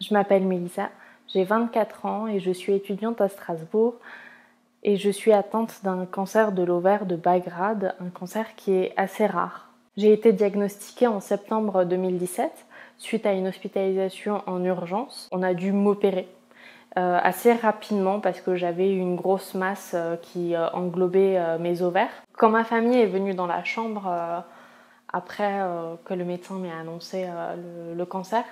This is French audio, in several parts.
Je m'appelle Mélissa, j'ai 24 ans et je suis étudiante à Strasbourg et je suis atteinte d'un cancer de l'ovaire de bas grade, un cancer qui est assez rare. J'ai été diagnostiquée en septembre 2017 suite à une hospitalisation en urgence. On a dû m'opérer assez rapidement parce que j'avais une grosse masse qui englobait mes ovaires. Quand ma famille est venue dans la chambre après que le médecin m'ait annoncé le cancer,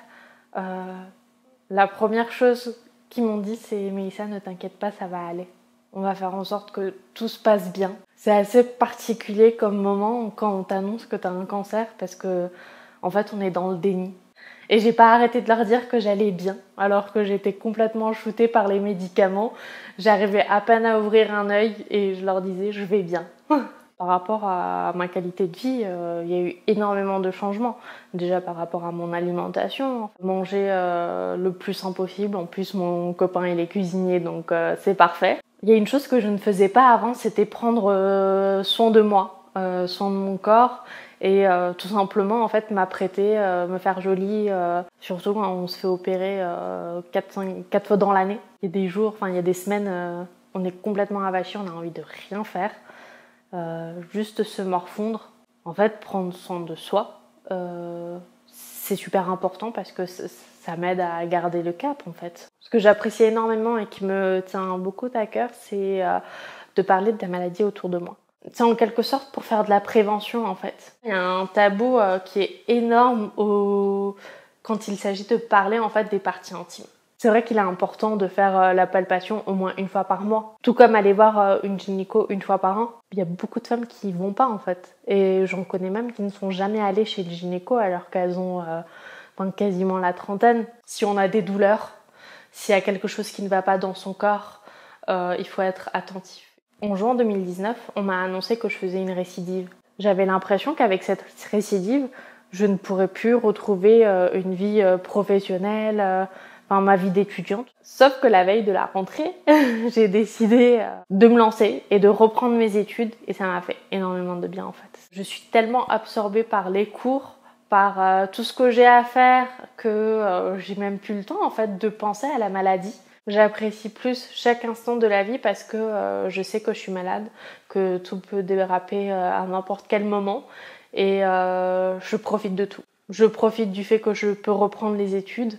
la première chose qu'ils m'ont dit, c'est « Mélissa, ne t'inquiète pas, ça va aller. On va faire en sorte que tout se passe bien ». C'est assez particulier comme moment quand on t'annonce que tu as un cancer parce que en fait, on est dans le déni. Et j'ai pas arrêté de leur dire que j'allais bien, alors que j'étais complètement shootée par les médicaments. J'arrivais à peine à ouvrir un œil et je leur disais « je vais bien ». Par rapport à ma qualité de vie, il y a eu énormément de changements. Déjà par rapport à mon alimentation, manger le plus sain possible. En plus, mon copain il est cuisinier, donc c'est parfait. Il y a une chose que je ne faisais pas avant, c'était prendre soin de moi, soin de mon corps et tout simplement en fait m'apprêter, me faire jolie, surtout quand on se fait opérer 4 fois dans l'année. Il y a des jours, il y a des semaines, on est complètement avachi, on a envie de rien faire. Juste se morfondre, en fait prendre soin de soi, c'est super important parce que ça m'aide à garder le cap en fait. Ce que j'apprécie énormément et qui me tient beaucoup à cœur, c'est de parler de la maladie autour de moi. C'est en quelque sorte pour faire de la prévention en fait. Il y a un tabou qui est énorme quand il s'agit de parler en fait des parties intimes. C'est vrai qu'il est important de faire la palpation au moins une fois par mois. Tout comme aller voir une gynéco une fois par an. Il y a beaucoup de femmes qui y vont pas en fait. Et j'en connais même qui ne sont jamais allées chez le gynéco alors qu'elles ont quasiment la trentaine. Si on a des douleurs, s'il y a quelque chose qui ne va pas dans son corps, il faut être attentif. En juin 2019, on m'a annoncé que je faisais une récidive. J'avais l'impression qu'avec cette récidive, je ne pourrais plus retrouver une vie professionnelle, ma vie d'étudiante. Sauf que la veille de la rentrée, j'ai décidé de me lancer et de reprendre mes études et ça m'a fait énormément de bien en fait. Je suis tellement absorbée par les cours, par tout ce que j'ai à faire que j'ai même plus le temps en fait de penser à la maladie. J'apprécie plus chaque instant de la vie parce que je sais que je suis malade, que tout peut déraper à n'importe quel moment et je profite de tout. Je profite du fait que je peux reprendre les études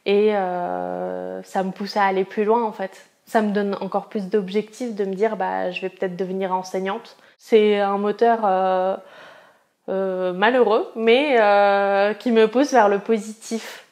et ça me pousse à aller plus loin en fait. Ça me donne encore plus d'objectifs de me dire je vais peut-être devenir enseignante. C'est un moteur malheureux mais qui me pousse vers le positif.